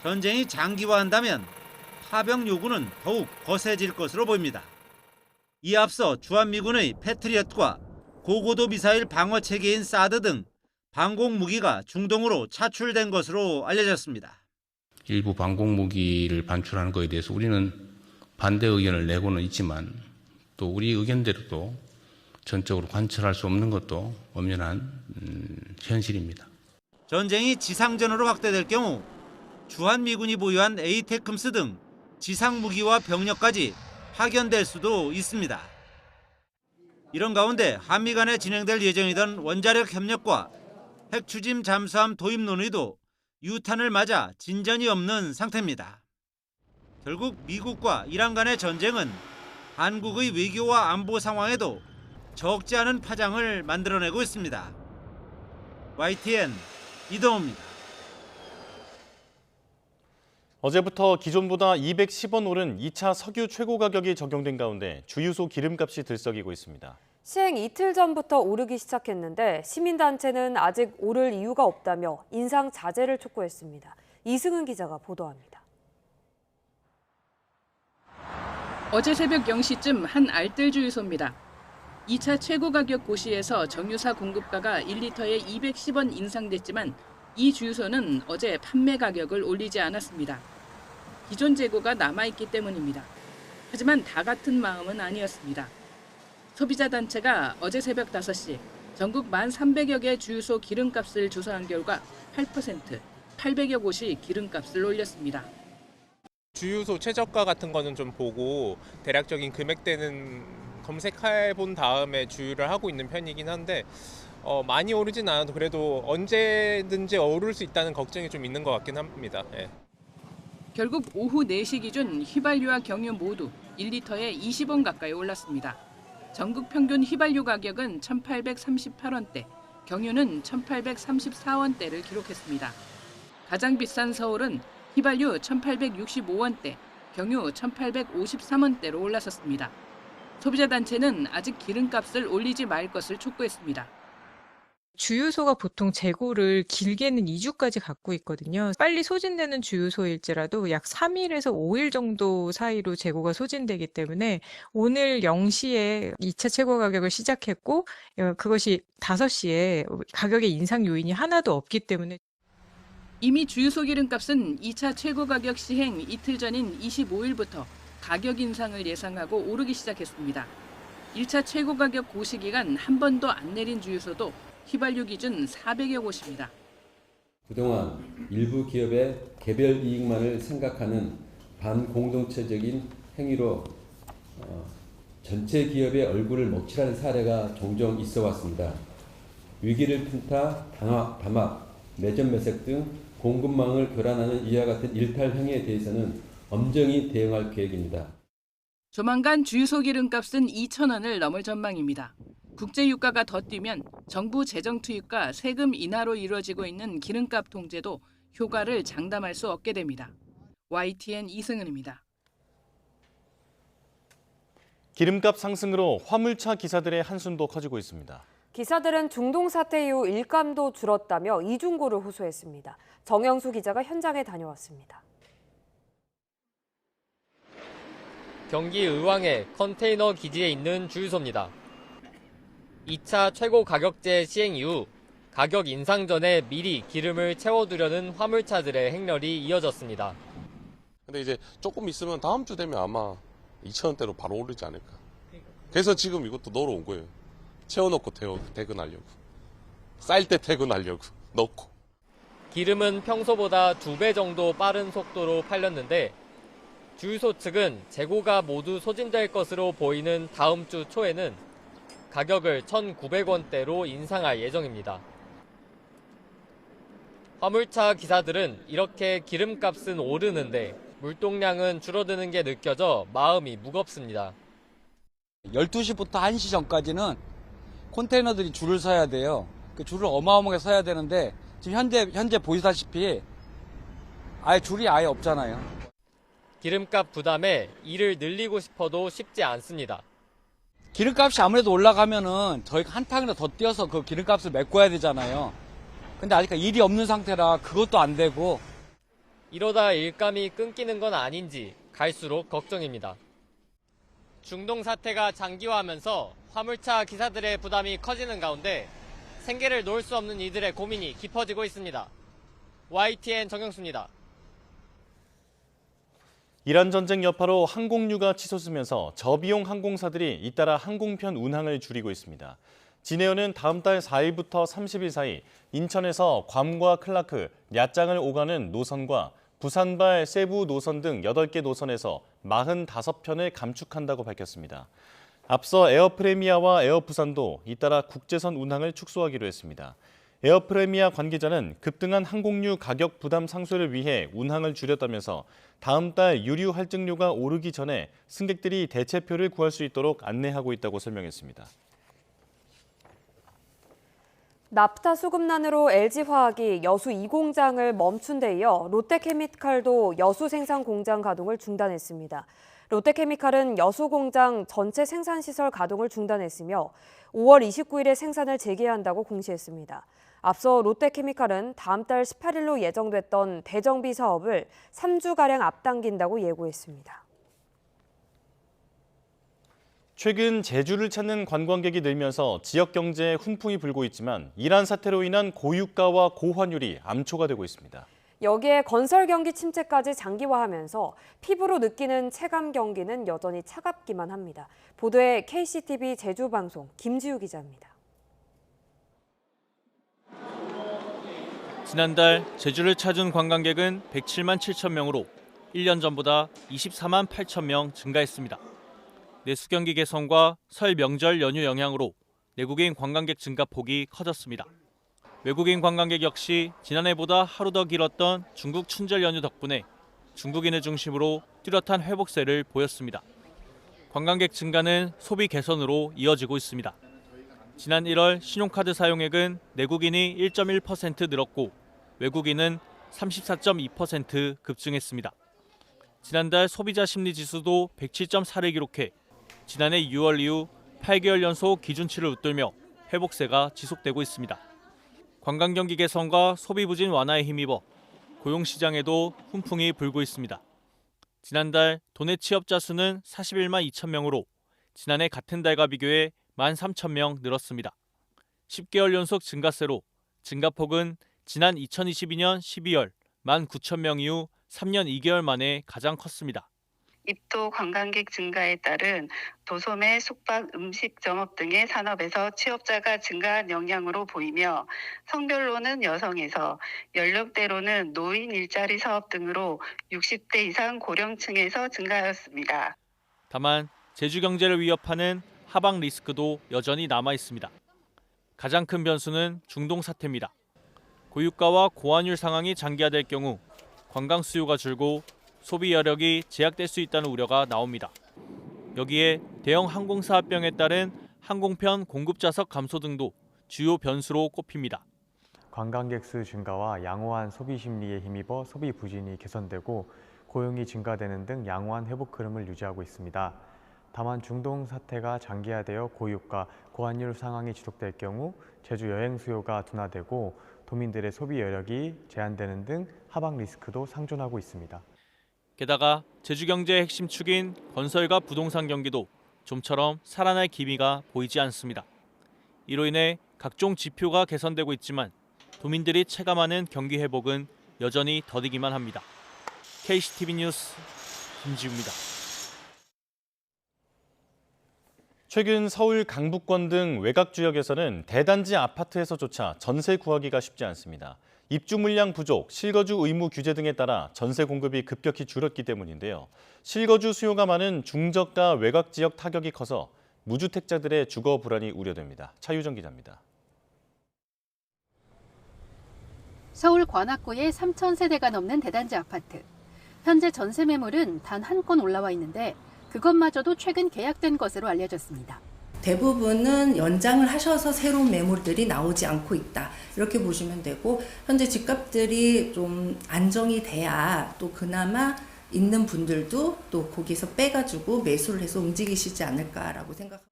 전쟁이 장기화한다면 파병 요구는 더욱 거세질 것으로 보입니다. 이에 앞서 주한미군의 패트리엇과 고고도 미사일 방어 체계인 사드 등 방공 무기가 중동으로 차출된 것으로 알려졌습니다. 일부 방공 무기를 반출하는 것에 대해서 우리는 반대 의견을 내고는 있지만 또 우리 의견대로도 전적으로 관철할 수 없는 것도 엄연한 현실입니다. 전쟁이 지상전으로 확대될 경우 주한미군이 보유한 에이테크스 등 지상 무기와 병력까지 파견될 수도 있습니다. 이런 가운데 한미 간에 진행될 예정이던 원자력 협력과 핵 추진 잠수함 도입 논의도 유탄을 맞아 진전이 없는 상태입니다. 결국 미국과 이란 간의 전쟁은 한국의 외교와 안보 상황에도 적지 않은 파장을 만들어내고 있습니다. YTN 이동호입니다. 어제부터 기존보다 210원 오른 2차 석유 최고 가격이 적용된 가운데 주유소 기름값이 들썩이고 있습니다. 시행 이틀 전부터 오르기 시작했는데 시민단체는 아직 오를 이유가 없다며 인상 자제를 촉구했습니다. 이승은 기자가 보도합니다. 어제 새벽 0시쯤 한 알뜰 주유소입니다. 2차 최고 가격 고시에서 정유사 공급가가 1리터에 210원 인상됐지만 이 주유소는 어제 판매 가격을 올리지 않았습니다. 기존 재고가 남아있기 때문입니다. 하지만 다 같은 마음은 아니었습니다. 소비자단체가 어제 새벽 5시 전국 1,300여 개 주유소 기름값을 조사한 결과 8%, 800여 곳이 기름값을 올렸습니다. 주유소 최저가 같은 거는 좀 보고 대략적인 금액대는 검색해 본 다음에 주유를 하고 있는 편이긴 한데 많이 오르진 않아도 그래도 언제든지 오를 수 있다는 걱정이 좀 있는 것 같긴 합니다. 예. 결국 오후 4시 기준 휘발유와 경유 모두 1리터에 20원 가까이 올랐습니다. 전국 평균 휘발유 가격은 1,838원대, 경유는 1,834원대를 기록했습니다. 가장 비싼 서울은 휘발유 1,865원대, 경유 1,853원대로 올라섰습니다. 소비자단체는 아직 기름값을 올리지 말 것을 촉구했습니다. 주유소가 보통 재고를 길게는 2주까지 갖고 있거든요. 빨리 소진되는 주유소일지라도 약 3일에서 5일 정도 사이로 재고가 소진되기 때문에 오늘 0시에 2차 최고 가격을 시작했고 그것이 5시에 가격의 인상 요인이 하나도 없기 때문에 이미 주유소 기름값은 2차 최고 가격 시행 이틀 전인 25일부터 가격 인상을 예상하고 오르기 시작했습니다. 1차 최고 가격 고시 기간 한 번도 안 내린 주유소도 휘발유 기준 400여 곳입니다. 그동안 일부 기업의 개별 이익만을 생각하는 반공동체적인 행위로 전체 기업의 얼굴을 먹칠하는 사례가 종종 있어 왔습니다. 위기를 틈타 담합, 매점 매색 등 공급망을 교란하는 이와 같은 일탈 행위에 대해서는 엄정히 대응할 계획입니다. 조만간 주유소 기름값은 2,000원을 넘을 전망입니다. 국제유가가 더 뛰면 정부 재정 투입과 세금 인하로 이루어지고 있는 기름값 통제도 효과를 장담할 수 없게 됩니다. YTN 이승은입니다. 기름값 상승으로 화물차 기사들의 한숨도 커지고 있습니다. 기사들은 중동 사태 이후 일감도 줄었다며 이중고를 호소했습니다. 정영수 기자가 현장에 다녀왔습니다. 경기 의왕의 컨테이너 기지에 있는 주유소입니다. 2차 최고 가격제 시행 이후 가격 인상 전에 미리 기름을 채워두려는 화물차들의 행렬이 이어졌습니다. 근데 이제 조금 있으면 다음 주 되면 아마 2,000원대로 바로 오르지 않을까. 그래서 지금 이것도 넣으러 온 거예요. 채워놓고 퇴근하려고. 쌀 때 퇴근하려고 넣고. 기름은 평소보다 2배 정도 빠른 속도로 팔렸는데 주유소 측은 재고가 모두 소진될 것으로 보이는 다음 주 초에는 가격을 1,900원대로 인상할 예정입니다. 화물차 기사들은 이렇게 기름값은 오르는데 물동량은 줄어드는 게 느껴져 마음이 무겁습니다. 12시부터 1시 전까지는 컨테이너들이 줄을 서야 돼요. 그 줄을 어마어마하게 서야 되는데 지금 현재 보시다시피 줄이 아예 없잖아요. 기름값 부담에 일을 늘리고 싶어도 쉽지 않습니다. 기름값이 아무래도 올라가면은 저희가 한탕이라도 더 띄어서 그 기름값을 메꿔야 되잖아요. 근데 아직까지 일이 없는 상태라 그것도 안 되고. 이러다 일감이 끊기는 건 아닌지 갈수록 걱정입니다. 중동 사태가 장기화하면서 화물차 기사들의 부담이 커지는 가운데 생계를 놓을 수 없는 이들의 고민이 깊어지고 있습니다. YTN 정영수입니다. 이란 전쟁 여파로 항공유가 치솟으면서 저비용 항공사들이 잇따라 항공편 운항을 줄이고 있습니다. 진에어는 다음 달 4일부터 30일 사이 인천에서 괌과 클라크, 야장을 오가는 노선과 부산발 세부 노선 등 8개 노선에서 45편을 감축한다고 밝혔습니다. 앞서 에어프레미아와 에어부산도 잇따라 국제선 운항을 축소하기로 했습니다. 에어프레미아 관계자는 급등한 항공유 가격 부담 상쇄를 위해 운항을 줄였다면서 다음 달 유류 할증료가 오르기 전에 승객들이 대체표를 구할 수 있도록 안내하고 있다고 설명했습니다. 납타 수급난으로 LG화학이 여수 2공장을 멈춘 데 이어 롯데케미칼도 여수 생산 공장 가동을 중단했습니다. 롯데케미칼은 여수 공장 전체 생산시설 가동을 중단했으며 5월 29일에 생산을 재개한다고 공시했습니다. 앞서 롯데케미칼은 다음 달 18일로 예정됐던 대정비 사업을 3주가량 앞당긴다고 예고했습니다. 최근 제주를 찾는 관광객이 늘면서 지역 경제에 훈풍이 불고 있지만 이란 사태로 인한 고유가와 고환율이 암초가 되고 있습니다. 여기에 건설 경기 침체까지 장기화하면서 피부로 느끼는 체감 경기는 여전히 차갑기만 합니다. 보도에 KCTV 제주방송 김지우 기자입니다. 지난달 제주를 찾은 관광객은 107만 7천 명으로 1년 전보다 24만 8천 명 증가했습니다. 내수 경기 개선과 설 명절 연휴 영향으로 내국인 관광객 증가폭이 커졌습니다. 외국인 관광객 역시 지난해보다 하루 더 길었던 중국 춘절 연휴 덕분에 중국인을 중심으로 뚜렷한 회복세를 보였습니다. 관광객 증가는 소비 개선으로 이어지고 있습니다. 지난 1월 신용카드 사용액은 내국인이 1.1% 늘었고 외국인은 34.2% 급증했습니다. 지난달 소비자 심리 지수도 107.4를 기록해 지난해 6월 이후 8개월 연속 기준치를 웃돌며 회복세가 지속되고 있습니다. 관광 경기 개선과 소비 부진 완화에 힘입어 고용 시장에도 훈풍이 불고 있습니다. 지난달 도내 취업자 수는 41만 2천 명으로 지난해 같은 달과 비교해 1만 3천 명 늘었습니다. 10개월 연속 증가세로 증가폭은 지난 2022년 12월 1만 9천 명 이후 3년 2개월 만에 가장 컸습니다. 입도 관광객 증가에 따른 도소매, 숙박, 음식 점업 등의 산업에서 취업자가 증가한 영향으로 보이며 성별로는 여성에서 연령대로는 노인 일자리 사업 등으로 60대 이상 고령층에서 증가하였습니다. 다만 제주 경제를 위협하는 하방 리스크도 여전히 남아 있습니다. 가장 큰 변수는 중동 사태입니다. 고유가와 고환율 상황이 장기화될 경우 관광 수요가 줄고 소비 여력이 제약될 수 있다는 우려가 나옵니다. 여기에 대형 항공사 합병에 따른 항공편 공급 좌석 감소 등도 주요 변수로 꼽힙니다. 관광객 수 증가와 양호한 소비 심리에 힘입어 소비 부진이 개선되고 고용이 증가되는 등 양호한 회복 흐름을 유지하고 있습니다. 다만 중동 사태가 장기화되어 고유가, 고환율 상황이 지속될 경우 제주 여행 수요가 둔화되고 도민들의 소비 여력이 제한되는 등 하방 리스크도 상존하고 있습니다. 게다가 제주 경제의 핵심 축인 건설과 부동산 경기도 좀처럼 살아날 기미가 보이지 않습니다. 이로 인해 각종 지표가 개선되고 있지만 도민들이 체감하는 경기 회복은 여전히 더디기만 합니다. KCTV 뉴스 김지우입니다. 최근 서울 강북권 등 외곽 지역에서는 대단지 아파트에서조차 전세 구하기가 쉽지 않습니다. 입주 물량 부족, 실거주 의무 규제 등에 따라 전세 공급이 급격히 줄었기 때문인데요. 실거주 수요가 많은 중저가 외곽 지역 타격이 커서 무주택자들의 주거 불안이 우려됩니다. 차유정 기자입니다. 서울 관악구에 3,000세대가 넘는 대단지 아파트. 현재 전세 매물은 단 한 건 올라와 있는데 그것마저도 최근 계약된 것으로 알려졌습니다. 대부분은 연장을 하셔서 새로운 매물들이 나오지 않고 있다. 이렇게 보시면 되고 현재 집값들이 좀 안정이 돼야 또 그나마 있는 분들도 또 거기서 빼가지고 매수를 해서 움직이시지 않을까라고 생각합니다.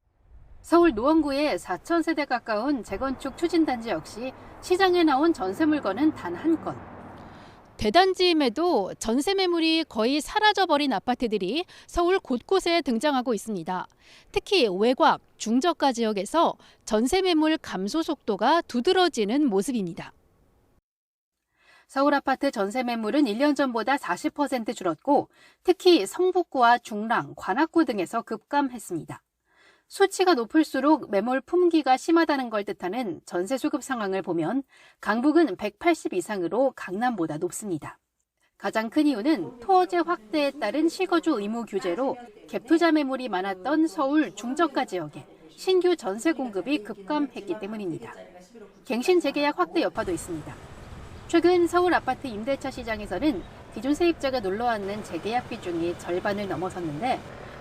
서울 노원구의 4,000세대 가까운 재건축 추진단지 역시 시장에 나온 전세 물건은 단 한 건. 대단지임에도 전세 매물이 거의 사라져버린 아파트들이 서울 곳곳에 등장하고 있습니다. 특히 외곽, 중저가 지역에서 전세 매물 감소 속도가 두드러지는 모습입니다. 서울 아파트 전세 매물은 1년 전보다 40% 줄었고 특히 성북구와 중랑, 관악구 등에서 급감했습니다. 수치가 높을수록 매물 품귀가 심하다는 걸 뜻하는 전세 수급 상황을 보면 강북은 180 이상으로 강남보다 높습니다. 가장 큰 이유는 토어제 확대에 따른 실거주 의무 규제로 갭투자 매물이 많았던 서울 중저가 지역에 신규 전세 공급이 급감했기 때문입니다. 갱신 재계약 확대 여파도 있습니다. 최근 서울 아파트 임대차 시장에서는 기존 세입자가 놀러왔는 재계약 비중이 절반을 넘어섰는데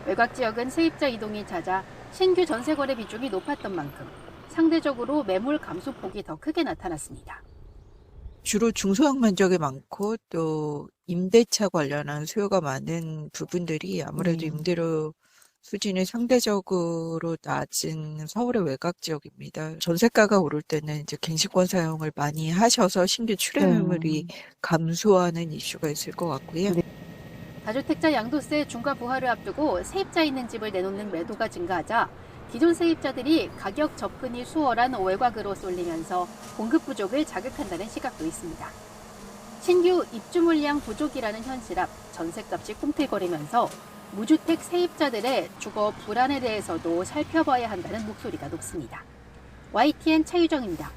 외곽 지역은 세입자 이동이 잦아 신규 전세 거래 비중이 높았던 만큼 상대적으로 매물 감소폭이 더 크게 나타났습니다. 주로 중소형 면적이 많고 또 임대차 관련한 수요가 많은 부분들이 아무래도 임대료 수준이 상대적으로 낮은 서울의 외곽 지역입니다. 전세가가 오를 때는 이제 갱신권 사용을 많이 하셔서 신규 출애 매물이 감소하는 이슈가 있을 것 같고요. 다주택자 양도세 중과 부과를 앞두고 세입자 있는 집을 내놓는 매도가 증가하자 기존 세입자들이 가격 접근이 수월한 외곽으로 쏠리면서 공급 부족을 자극한다는 시각도 있습니다. 신규 입주 물량 부족이라는 현실 앞 전셋값이 꿈틀거리면서 무주택 세입자들의 주거 불안에 대해서도 살펴봐야 한다는 목소리가 높습니다. YTN 차유정입니다.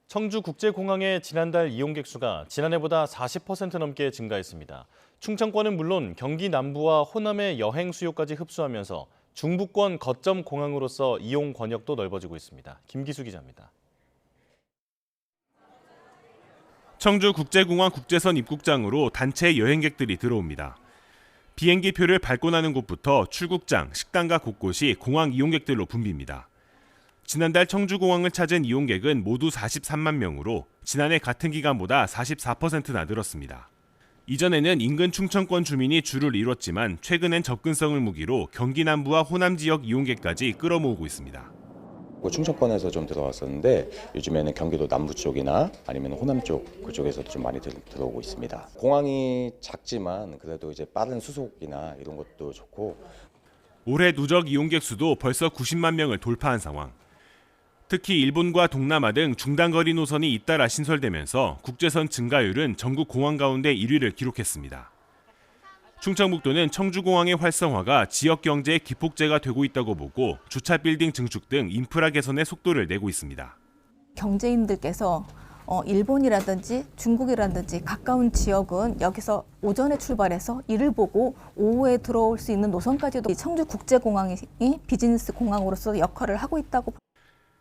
청주국제공항의 지난달 이용객 수가 지난해보다 40% 넘게 증가했습니다. 충청권은 물론 경기 남부와 호남의 여행 수요까지 흡수하면서 중부권 거점 공항으로서 이용 권역도 넓어지고 있습니다. 김기수 기자입니다. 청주국제공항 국제선 입국장으로 단체 여행객들이 들어옵니다. 비행기표를 밟고 나는 곳부터 출국장, 식당가 곳곳이 공항 이용객들로 붐빕니다. 지난달 청주공항을 찾은 이용객은 모두 43만 명으로 지난해 같은 기간보다 44%나 늘었습니다. 이전에는 인근 충청권 주민이 줄을 이뤘지만 최근엔 접근성을 무기로 경기 남부와 호남 지역 이용객까지 끌어모으고 있습니다. 충청권에서 좀 들어왔었는데 요즘에는 경기도 남부 쪽이나 아니면 호남 쪽 그쪽에서도 좀 많이 들어오고 있습니다. 공항이 작지만 그래도 이제 빠른 수속이나 이런 것도 좋고 올해 누적 이용객 수도 벌써 90만 명을 돌파한 상황. 특히 일본과 동남아 등 중단거리 노선이 잇따라 신설되면서 국제선 증가율은 전국 공항 가운데 1위를 기록했습니다. 충청북도는 청주공항의 활성화가 지역 경제의 기폭제가 되고 있다고 보고 주차 빌딩 증축 등 인프라 개선에 속도를 내고 있습니다. 경제인들께서 일본이라든지 중국이라든지 가까운 지역은 여기서 오전에 출발해서 이를 보고 오후에 들어올 수 있는 노선까지도 청주국제공항이 비즈니스 공항으로서 역할을 하고 있다고 봅니다.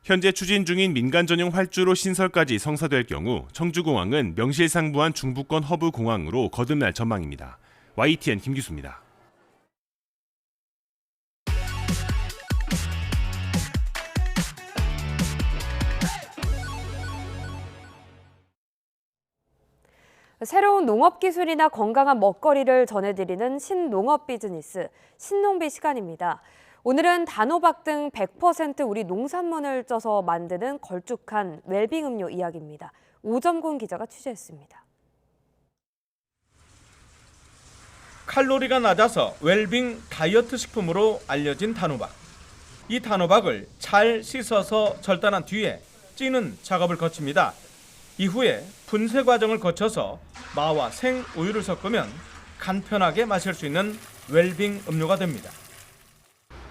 현재 추진 중인 민간 전용 활주로 신설까지 성사될 경우 청주공항은 명실상부한 중부권 허브 공항으로 거듭날 전망입니다. YTN 김기수입니다. 새로운 농업 기술이나 건강한 먹거리를 전해드리는 신농업 비즈니스, 신농비 시간입니다. 오늘은 단호박 등 100% 우리 농산물을 쪄서 만드는 걸쭉한 웰빙 음료 이야기입니다. 오점곤 기자가 취재했습니다. 칼로리가 낮아서 웰빙 다이어트 식품으로 알려진 단호박. 이 단호박을 잘 씻어서 절단한 뒤에 찌는 작업을 거칩니다. 이후에 분쇄 과정을 거쳐서 마와 생우유를 섞으면 간편하게 마실 수 있는 웰빙 음료가 됩니다.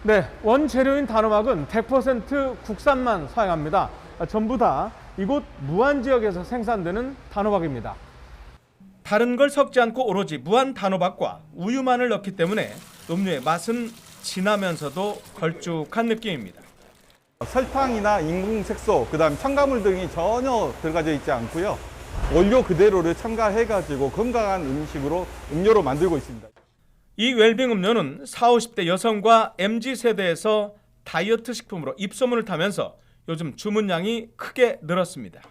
네, 원재료인 단호박은 100% 국산만 사용합니다. 전부 다 이곳 무안 지역에서 생산되는 단호박입니다. 다른 걸 섞지 않고 오로지 무안 단호박과 우유만을 넣기 때문에 음료의 맛은 진하면서도 걸쭉한 느낌입니다. 설탕이나 인공색소, 그다음 첨가물 등이 전혀 들어가져 있지 않고요. 원료 그대로를 첨가해가지고 건강한 음료로 만들고 있습니다. 이 웰빙 음료는 40, 50대 여성과 MZ세대에서 다이어트 식품으로 입소문을 타면서 요즘 주문량이 크게 늘었습니다.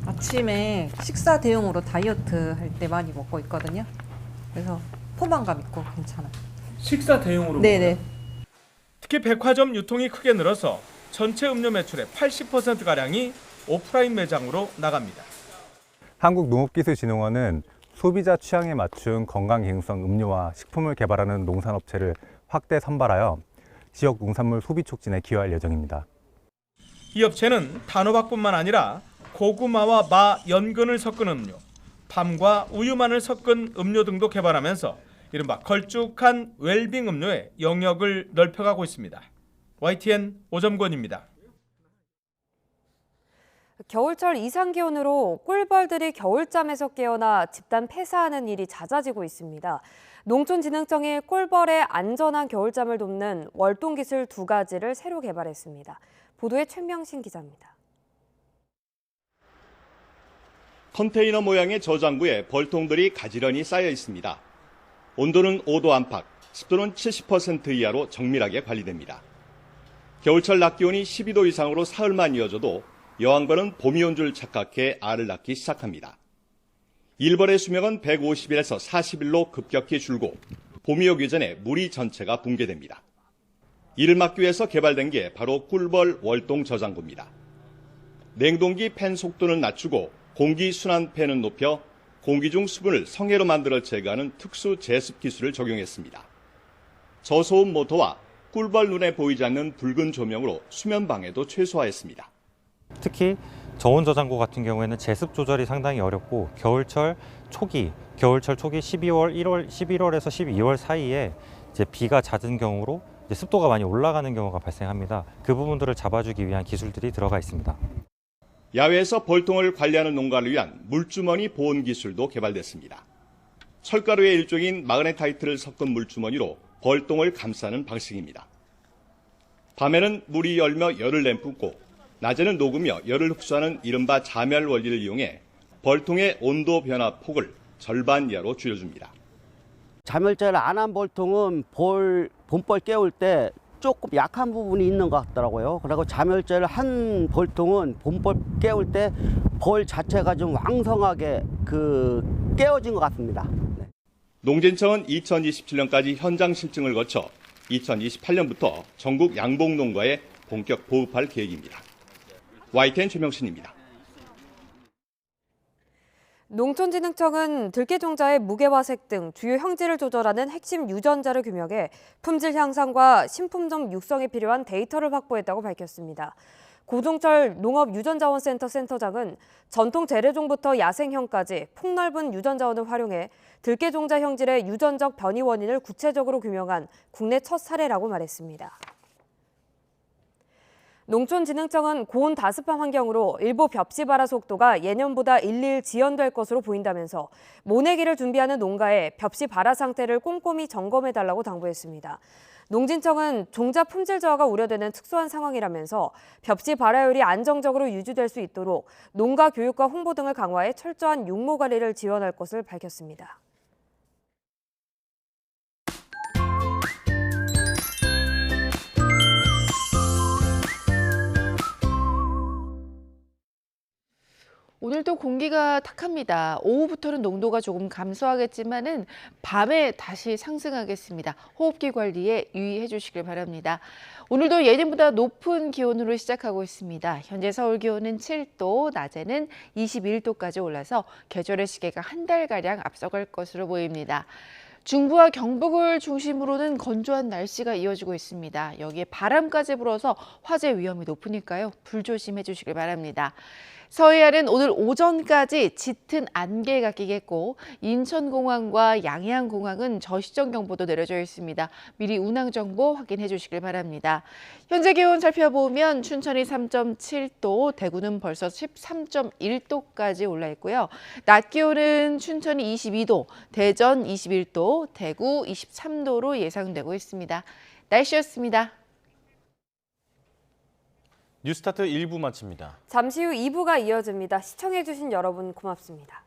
아침에 식사 대용으로 다이어트 할 때 많이 먹고 있거든요. 그래서 포만감 있고 괜찮아요. 식사 대용으로 네네. 특히 백화점 유통이 크게 늘어서 전체 음료 매출의 80%가량이 오프라인 매장으로 나갑니다. 한국농업기술진흥원은 소비자 취향에 맞춘 건강기능성 음료와 식품을 개발하는 농산업체를 확대 선발하여 지역 농산물 소비 촉진에 기여할 예정입니다. 이 업체는 단호박뿐만 아니라 고구마와 마, 연근을 섞은 음료, 밤과 우유만을 섞은 음료 등도 개발하면서 이른바 걸쭉한 웰빙 음료의 영역을 넓혀가고 있습니다. YTN 오점권입니다. 겨울철 이상기온으로 꿀벌들이 겨울잠에서 깨어나 집단 폐사하는 일이 잦아지고 있습니다. 농촌진흥청이 꿀벌의 안전한 겨울잠을 돕는 월동기술 2가지를 새로 개발했습니다. 보도에 최명신 기자입니다. 컨테이너 모양의 저장고에 벌통들이 가지런히 쌓여 있습니다. 온도는 5도 안팎, 습도는 70% 이하로 정밀하게 관리됩니다. 겨울철 낮 기온이 12도 이상으로 사흘만 이어져도 여왕벌은 봄이 온 줄 착각해 알을 낳기 시작합니다. 일벌의 수명은 150일에서 40일로 급격히 줄고 봄이 오기 전에 무리 전체가 붕괴됩니다. 이를 막기 위해서 개발된 게 바로 꿀벌 월동 저장고입니다. 냉동기 팬 속도는 낮추고 공기 순환 팬은 높여 공기 중 수분을 성해로 만들어 제거하는 특수 제습 기술을 적용했습니다. 저소음 모터와 꿀벌 눈에 보이지 않는 붉은 조명으로 수면 방해도 최소화했습니다. 특히 저온 저장고 같은 경우에는 제습 조절이 상당히 어렵고 겨울철 초기 12월, 11월에서 12월 사이에 이제 비가 잦은 경우로 이제 습도가 많이 올라가는 경우가 발생합니다. 그 부분들을 잡아주기 위한 기술들이 들어가 있습니다. 야외에서 벌통을 관리하는 농가를 위한 물주머니 보온 기술도 개발됐습니다. 철가루의 일종인 마그네타이트를 섞은 물주머니로 벌통을 감싸는 방식입니다. 밤에는 물이 열며 열을 내뿜고 낮에는 녹으며 열을 흡수하는 이른바 자멸 원리를 이용해 벌통의 온도 변화 폭을 절반 이하로 줄여줍니다. 자멸제를 안 한 벌통은 봄벌 깨울 때 조금 약한 부분이 있는 것 같더라고요. 그리고 자멸제를 한 벌통은 봄벌 깨울 때 벌 자체가 좀 왕성하게 깨어진 것 같습니다. 네. 농진청은 2027년까지 현장 실증을 거쳐 2028년부터 전국 양봉농가에 본격 보급할 계획입니다. YTN 최명신입니다. 농촌진흥청은 들깨종자의 무게와 색 등 주요 형질을 조절하는 핵심 유전자를 규명해 품질 향상과 신품종 육성에 필요한 데이터를 확보했다고 밝혔습니다. 고종철 농업유전자원센터 센터장은 전통 재래종부터 야생형까지 폭넓은 유전자원을 활용해 들깨종자 형질의 유전적 변이 원인을 구체적으로 규명한 국내 첫 사례라고 말했습니다. 농촌진흥청은 고온 다습한 환경으로 일부 벽지 발화 속도가 예년보다 일일 지연될 것으로 보인다면서 모내기를 준비하는 농가에 벽지 발화 상태를 꼼꼼히 점검해달라고 당부했습니다. 농진청은 종자 품질 저하가 우려되는 특수한 상황이라면서 벽지 발화율이 안정적으로 유지될 수 있도록 농가 교육과 홍보 등을 강화해 철저한 육모 관리를 지원할 것을 밝혔습니다. 오늘도 공기가 탁합니다. 오후부터는 농도가 조금 감소하겠지만은 밤에 다시 상승하겠습니다. 호흡기 관리에 유의해 주시길 바랍니다. 오늘도 예년보다 높은 기온으로 시작하고 있습니다. 현재 서울 기온은 7도, 낮에는 21도까지 올라서 계절의 시계가 한 달가량 앞서갈 것으로 보입니다. 중부와 경북을 중심으로는 건조한 날씨가 이어지고 있습니다. 여기에 바람까지 불어서 화재 위험이 높으니까요. 불조심해 주시길 바랍니다. 서해안은 오늘 오전까지 짙은 안개가 끼겠고 인천공항과 양양공항은 저시정 경보도 내려져 있습니다. 미리 운항 정보 확인해 주시길 바랍니다. 현재 기온 살펴보면 춘천이 3.7도, 대구는 벌써 13.1도까지 올라 있고요. 낮 기온은 춘천이 22도, 대전 21도, 대구 23도로 예상되고 있습니다. 날씨였습니다. 뉴스타트 1부 마칩니다. 잠시 후 2부가 이어집니다. 시청해주신 여러분 고맙습니다.